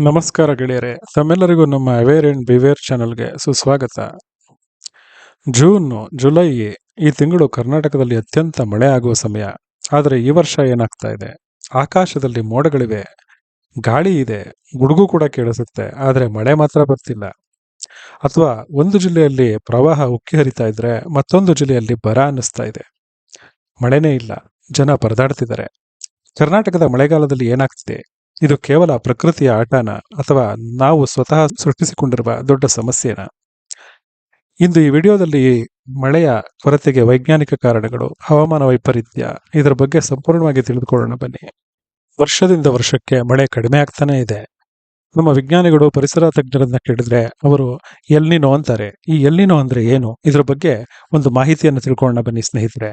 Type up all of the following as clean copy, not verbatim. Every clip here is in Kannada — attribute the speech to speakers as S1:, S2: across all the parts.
S1: ನಮಸ್ಕಾರ ಗೆಳೆಯರೆ, ತಮ್ಮೆಲ್ಲರಿಗೂ ನಮ್ಮ ಅವೇರ್ ಅಂಡ್ ಬಿವೇರ್ ಚಾನಲ್ಗೆ ಸುಸ್ವಾಗತ. ಜೂನ್, ಜುಲೈ ಈ ತಿಂಗಳು ಕರ್ನಾಟಕದಲ್ಲಿ ಅತ್ಯಂತ ಮಳೆ ಆಗುವ ಸಮಯ. ಆದರೆ ಈ ವರ್ಷ ಏನಾಗ್ತಾ ಇದೆ, ಆಕಾಶದಲ್ಲಿ ಮೋಡಗಳಿವೆ, ಗಾಳಿ ಇದೆ, ಗುಡುಗು ಕೂಡ ಕೇಳಿಸುತ್ತೆ, ಆದರೆ ಮಳೆ ಮಾತ್ರ ಬರ್ತಿಲ್ಲ. ಅಥವಾ ಒಂದು ಜಿಲ್ಲೆಯಲ್ಲಿ ಪ್ರವಾಹ ಉಕ್ಕಿ ಹರಿತಾ ಇದ್ರೆ ಮತ್ತೊಂದು ಜಿಲ್ಲೆಯಲ್ಲಿ ಬರ ಅನ್ನಿಸ್ತಾ ಇದೆ. ಮಳೆನೇ ಇಲ್ಲ, ಜನ ಪರದಾಡ್ತಿದ್ದಾರೆ. ಕರ್ನಾಟಕದ ಮಳೆಗಾಲದಲ್ಲಿ ಏನಾಗ್ತಿದೆ? ಇದು ಕೇವಲ ಪ್ರಕೃತಿಯ ಆಟನ ಅಥವಾ ನಾವು ಸ್ವತಃ ಸೃಷ್ಟಿಸಿಕೊಂಡಿರುವ ದೊಡ್ಡ ಸಮಸ್ಯೆನ? ಇಂದು ಈ ವಿಡಿಯೋದಲ್ಲಿ ಮಳೆಯ ಕೊರತೆಗೆ ವೈಜ್ಞಾನಿಕ ಕಾರಣಗಳು, ಹವಾಮಾನ ವೈಪರೀತ್ಯ, ಇದರ ಬಗ್ಗೆ ಸಂಪೂರ್ಣವಾಗಿ ತಿಳಿದುಕೊಳ್ಳೋಣ ಬನ್ನಿ. ವರ್ಷದಿಂದ ವರ್ಷಕ್ಕೆ ಮಳೆ ಕಡಿಮೆ ಆಗ್ತಾನೇ ಇದೆ. ನಮ್ಮ ವಿಜ್ಞಾನಿಗಳು ಪರಿಸರ ತಜ್ಞರನ್ನ ಕೇಳಿದ್ರೆ ಅವರು ಎಲ್ನಿನೋ ಅಂತಾರೆ. ಈ ಎಲ್ನಿನೋ ಅಂದ್ರೆ ಏನು? ಇದರ ಬಗ್ಗೆ ಒಂದು ಮಾಹಿತಿಯನ್ನು ತಿಳ್ಕೊಳ್ಳೋಣ ಬನ್ನಿ ಸ್ನೇಹಿತರೆ.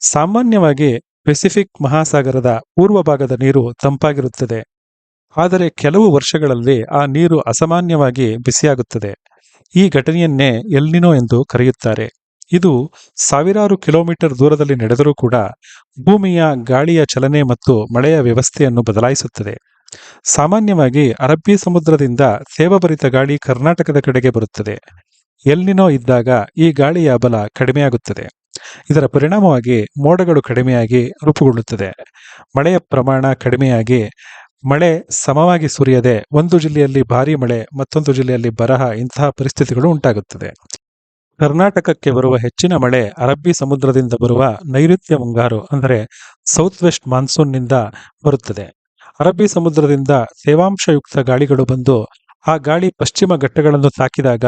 S1: ಸಾಮಾನ್ಯವಾಗಿ ಪೆಸಿಫಿಕ್ ಮಹಾಸಾಗರದ ಪೂರ್ವ ಭಾಗದ ನೀರು ತಂಪಾಗಿರುತ್ತದೆ. ಆದರೆ ಕೆಲವು ವರ್ಷಗಳಲ್ಲಿ ಆ ನೀರು ಅಸಾಮಾನ್ಯವಾಗಿ ಬಿಸಿಯಾಗುತ್ತದೆ. ಈ ಘಟನೆಯನ್ನೇ ಎಲ್ನಿನೋ ಎಂದು ಕರೆಯುತ್ತಾರೆ. ಇದು ಸಾವಿರಾರು ಕಿಲೋಮೀಟರ್ ದೂರದಲ್ಲಿ ನಡೆದರೂ ಕೂಡ ಭೂಮಿಯ ಗಾಳಿಯ ಚಲನೆ ಮತ್ತು ಮಳೆಯ ವ್ಯವಸ್ಥೆಯನ್ನು ಬದಲಾಯಿಸುತ್ತದೆ. ಸಾಮಾನ್ಯವಾಗಿ ಅರಬ್ಬಿ ಸಮುದ್ರದಿಂದ ತೇವಭರಿತ ಗಾಳಿ ಕರ್ನಾಟಕದ ಕಡೆಗೆ ಬರುತ್ತದೆ. ಎಲ್ನಿನೋ ಇದ್ದಾಗ ಈ ಗಾಳಿಯ ಬಲ ಕಡಿಮೆಯಾಗುತ್ತದೆ. ಇದರ ಪರಿಣಾಮವಾಗಿ ಮೋಡಗಳು ಕಡಿಮೆಯಾಗಿ ರೂಪುಗೊಳ್ಳುತ್ತದೆ. ಮಳೆಯ ಪ್ರಮಾಣ ಕಡಿಮೆಯಾಗಿ ಮಳೆ ಸಮವಾಗಿ ಸುರಿಯದೆ ಒಂದು ಜಿಲ್ಲೆಯಲ್ಲಿ ಭಾರೀ ಮಳೆ, ಮತ್ತೊಂದು ಜಿಲ್ಲೆಯಲ್ಲಿ ಬರಹ, ಇಂತಹ ಪರಿಸ್ಥಿತಿಗಳು ಉಂಟಾಗುತ್ತದೆ. ಕರ್ನಾಟಕಕ್ಕೆ ಬರುವ ಹೆಚ್ಚಿನ ಮಳೆ ಅರಬ್ಬಿ ಸಮುದ್ರದಿಂದ ಬರುವ ನೈಋತ್ಯ ಮುಂಗಾರು ಅಂದರೆ ಸೌತ್ ವೆಸ್ಟ್ ಮಾನ್ಸೂನ್ನಿಂದ ಬರುತ್ತದೆ. ಅರಬ್ಬಿ ಸಮುದ್ರದಿಂದ ತೇವಾಂಶಯುಕ್ತ ಗಾಳಿಗಳು ಬಂದು ಆ ಗಾಳಿ ಪಶ್ಚಿಮ ಘಟ್ಟಗಳನ್ನು ತಾಕಿದಾಗ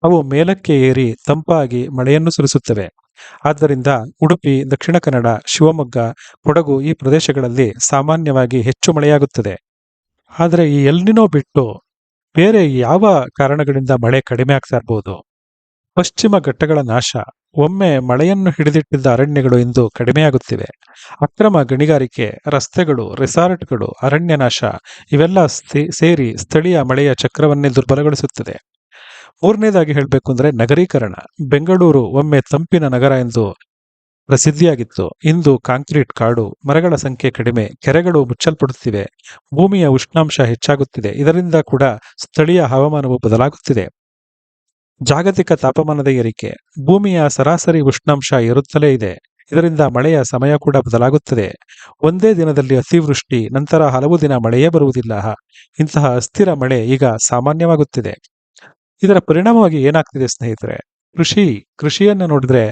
S1: ಅವು ಮೇಲಕ್ಕೆ ಏರಿ ತಂಪಾಗಿ ಮಳೆಯನ್ನು ಸುರಿಸುತ್ತವೆ. ಆದ್ದರಿಂದ ಉಡುಪಿ, ದಕ್ಷಿಣ ಕನ್ನಡ, ಶಿವಮೊಗ್ಗ, ಕೊಡಗು ಈ ಪ್ರದೇಶಗಳಲ್ಲಿ ಸಾಮಾನ್ಯವಾಗಿ ಹೆಚ್ಚು ಮಳೆಯಾಗುತ್ತದೆ. ಆದರೆ ಈ ಎಲ್ನಿನೋ ಬಿಟ್ಟು ಬೇರೆ ಯಾವ ಕಾರಣಗಳಿಂದ ಮಳೆ ಕಡಿಮೆ ಆಗ್ತಾ ಇರಬಹುದು? ಪಶ್ಚಿಮ ಘಟ್ಟಗಳ ನಾಶ, ಒಮ್ಮೆ ಮಳೆಯನ್ನು ಹಿಡಿದಿಟ್ಟಿದ್ದ ಅರಣ್ಯಗಳು ಇಂದು ಕಡಿಮೆಯಾಗುತ್ತಿವೆ. ಅಕ್ರಮ ಗಣಿಗಾರಿಕೆ, ರಸ್ತೆಗಳು, ರೆಸಾರ್ಟ್ಗಳು, ಅರಣ್ಯ ನಾಶ ಇವೆಲ್ಲ ಸೇರಿ ಸ್ಥಳೀಯ ಮಳೆಯ ಚಕ್ರವನ್ನೇ ದುರ್ಬಲಗೊಳಿಸುತ್ತದೆ. ಮೂರನೇದಾಗಿ ಹೇಳಬೇಕು ಅಂದ್ರೆ ನಗರೀಕರಣ. ಬೆಂಗಳೂರು ಒಮ್ಮೆ ತಂಪಿನ ನಗರ ಎಂದು ಪ್ರಸಿದ್ಧಿಯಾಗಿತ್ತು. ಇಂದು ಕಾಂಕ್ರೀಟ್ ಕಾಡು, ಮರಗಳ ಸಂಖ್ಯೆ ಕಡಿಮೆ, ಕೆರೆಗಳು ಮುಚ್ಚಲ್ಪಡುತ್ತಿವೆ, ಭೂಮಿಯ ಉಷ್ಣಾಂಶ ಹೆಚ್ಚಾಗುತ್ತಿದೆ. ಇದರಿಂದ ಕೂಡ ಸ್ಥಳೀಯ ಹವಾಮಾನವು ಬದಲಾಗುತ್ತಿದೆ. ಜಾಗತಿಕ ತಾಪಮಾನದ ಏರಿಕೆ, ಭೂಮಿಯ ಸರಾಸರಿ ಉಷ್ಣಾಂಶ ಏರುತ್ತಲೇ ಇದೆ. ಇದರಿಂದ ಮಳೆಯ ಸಮಯ ಕೂಡ ಬದಲಾಗುತ್ತದೆ. ಒಂದೇ ದಿನದಲ್ಲಿ ಅತಿವೃಷ್ಟಿ, ನಂತರ ಹಲವು ದಿನ ಮಳೆಯೇ ಬರುವುದಿಲ್ಲ. ಇಂತಹ ಅಸ್ಥಿರ ಮಳೆ ಈಗ ಸಾಮಾನ್ಯವಾಗುತ್ತಿದೆ. ಇದರ ಪರಿಣಾಮವಾಗಿ ಏನಾಗ್ತಿದೆ ಸ್ನೇಹಿತರೆ? ಕೃಷಿಯನ್ನು ನೋಡಿದ್ರೆ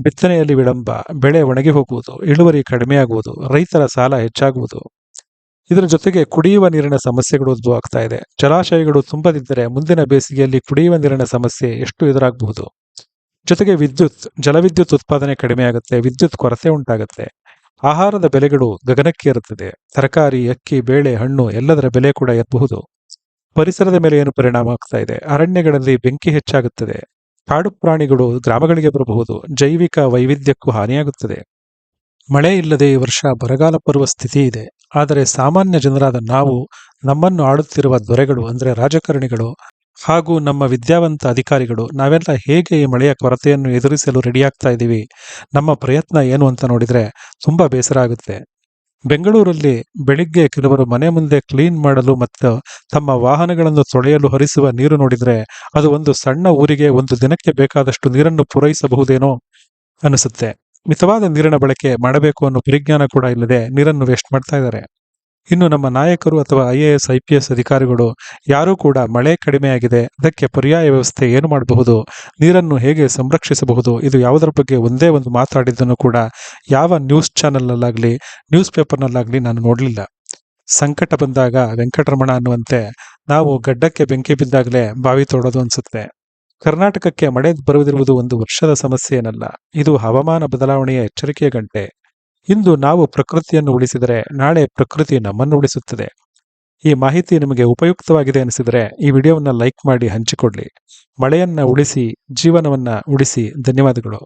S1: ಬಿತ್ತನೆಯಲ್ಲಿ ವಿಳಂಬ, ಬೆಳೆ ಒಣಗಿ ಹೋಗುವುದು, ಇಳುವರಿ ಕಡಿಮೆಯಾಗುವುದು, ರೈತರ ಸಾಲ ಹೆಚ್ಚಾಗುವುದು. ಇದರ ಜೊತೆಗೆ ಕುಡಿಯುವ ನೀರಿನ ಸಮಸ್ಯೆಗಳು ಉದ್ಭವ ಆಗ್ತಾ ಇದೆ. ಜಲಾಶಯಗಳು ತುಂಬದಿದ್ದರೆ ಮುಂದಿನ ಬೇಸಿಗೆಯಲ್ಲಿ ಕುಡಿಯುವ ನೀರಿನ ಸಮಸ್ಯೆ ಎಷ್ಟು ಎದುರಾಗಬಹುದು. ಜೊತೆಗೆ ಜಲವಿದ್ಯುತ್ ಉತ್ಪಾದನೆ ಕಡಿಮೆಯಾಗುತ್ತೆ, ವಿದ್ಯುತ್ ಕೊರತೆ ಉಂಟಾಗುತ್ತೆ. ಆಹಾರದ ಬೆಲೆಗಳು ಗಗನಕ್ಕೇರುತ್ತದೆ. ತರಕಾರಿ, ಅಕ್ಕಿ, ಬೇಳೆ, ಹಣ್ಣು ಎಲ್ಲದರ ಬೆಲೆ ಕೂಡ ಏರಬಹುದು. ಪರಿಸರದ ಮೇಲೆ ಏನು ಪರಿಣಾಮ ಆಗ್ತಾ ಇದೆ? ಅರಣ್ಯಗಳಲ್ಲಿ ಬೆಂಕಿ ಹೆಚ್ಚಾಗುತ್ತದೆ. ಕಾಡು ಪ್ರಾಣಿಗಳು ಗ್ರಾಮಗಳಿಗೆ ಬರಬಹುದು. ಜೈವಿಕ ವೈವಿಧ್ಯಕ್ಕೂ ಹಾನಿಯಾಗುತ್ತದೆ. ಮಳೆ ಇಲ್ಲದೆ ಈ ವರ್ಷ ಬರಗಾಲ ಬರುವ ಸ್ಥಿತಿ ಇದೆ. ಆದರೆ ಸಾಮಾನ್ಯ ಜನರಾದ ನಾವು, ನಮ್ಮನ್ನು ಆಳುತ್ತಿರುವ ದೊರೆಗಳು ಅಂದರೆ ರಾಜಕಾರಣಿಗಳು ಹಾಗೂ ನಮ್ಮ ವಿದ್ಯಾವಂತ ಅಧಿಕಾರಿಗಳು ನಾವೆಲ್ಲ ಹೇಗೆ ಈ ಮಳೆಯ ಕೊರತೆಯನ್ನು ಎದುರಿಸಲು ರೆಡಿಯಾಗ್ತಾ ಇದ್ದೀವಿ? ನಮ್ಮ ಪ್ರಯತ್ನ ಏನು ಅಂತ ನೋಡಿದ್ರೆ ತುಂಬಾ ಬೇಸರ ಆಗುತ್ತೆ. ಬೆಂಗಳೂರಲ್ಲಿ ಬೆಳಿಗ್ಗೆ ಕೆಲವರು ಮನೆ ಮುಂದೆ ಕ್ಲೀನ್ ಮಾಡಲು ಮತ್ತು ತಮ್ಮ ವಾಹನಗಳನ್ನು ತೊಳೆಯಲು ಹರಿಸುವ ನೀರು ನೋಡಿದ್ರೆ ಅದು ಒಂದು ಸಣ್ಣ ಊರಿಗೆ ಒಂದು ದಿನಕ್ಕೆ ಬೇಕಾದಷ್ಟು ನೀರನ್ನು ಪೂರೈಸಬಹುದೇನೋ ಅನಿಸುತ್ತೆ. ಮಿತವಾದ ನೀರಿನ ಬಳಕೆ ಮಾಡಬೇಕು ಅನ್ನೋ ಪರಿಜ್ಞಾನ ಕೂಡ ಇಲ್ಲದೆ ನೀರನ್ನು ವೇಸ್ಟ್ ಮಾಡ್ತಾ ಇದ್ದಾರೆ. ಇನ್ನು ನಮ್ಮ ನಾಯಕರು ಅಥವಾ IAS IPS ಅಧಿಕಾರಿಗಳು ಯಾರೂ ಕೂಡ ಮಳೆ ಕಡಿಮೆಯಾಗಿದೆ, ಅದಕ್ಕೆ ಪರ್ಯಾಯ ವ್ಯವಸ್ಥೆ ಏನು ಮಾಡಬಹುದು, ನೀರನ್ನು ಹೇಗೆ ಸಂರಕ್ಷಿಸಬಹುದು, ಇದು ಯಾವುದರ ಬಗ್ಗೆ ಒಂದೇ ಒಂದು ಮಾತಾಡಿದ್ದನ್ನು ಕೂಡ ಯಾವ ನ್ಯೂಸ್ ಚಾನೆಲ್ನಲ್ಲಾಗಲಿ ನ್ಯೂಸ್ ಪೇಪರ್ನಲ್ಲಾಗಲಿ ನಾನು ನೋಡಲಿಲ್ಲ. ಸಂಕಟ ಬಂದಾಗ ವೆಂಕಟರಮಣ ಅನ್ನುವಂತೆ ನಾವು ಗಡ್ಡಕ್ಕೆ ಬೆಂಕಿ ಬಿದ್ದಾಗಲೇ ಬಾವಿ ತೋಡೋದು ಅನ್ಸುತ್ತೆ. ಕರ್ನಾಟಕಕ್ಕೆ ಮಳೆ ಬರುವುದಿರುವುದು ಒಂದು ವರ್ಷದ ಸಮಸ್ಯೆ ಏನಲ್ಲ, ಇದು ಹವಾಮಾನ ಬದಲಾವಣೆಯ ಎಚ್ಚರಿಕೆಯ ಗಂಟೆ. ಇಂದು ನಾವು ಪ್ರಕೃತಿಯನ್ನು ಉಳಿಸಿದರೆ ನಾಳೆ ಪ್ರಕೃತಿ ನಮ್ಮನ್ನು ಉಳಿಸುತ್ತದೆ. ಈ ಮಾಹಿತಿ ನಿಮಗೆ ಉಪಯುಕ್ತವಾಗಿದೆ ಅನಿಸಿದರೆ ಈ ವಿಡಿಯೋವನ್ನು ಲೈಕ್ ಮಾಡಿ ಹಂಚಿಕೊಳ್ಳಿ. ಮಳೆಯನ್ನ ಉಳಿಸಿ, ಜೀವನವನ್ನ ಉಳಿಸಿ. ಧನ್ಯವಾದಗಳು.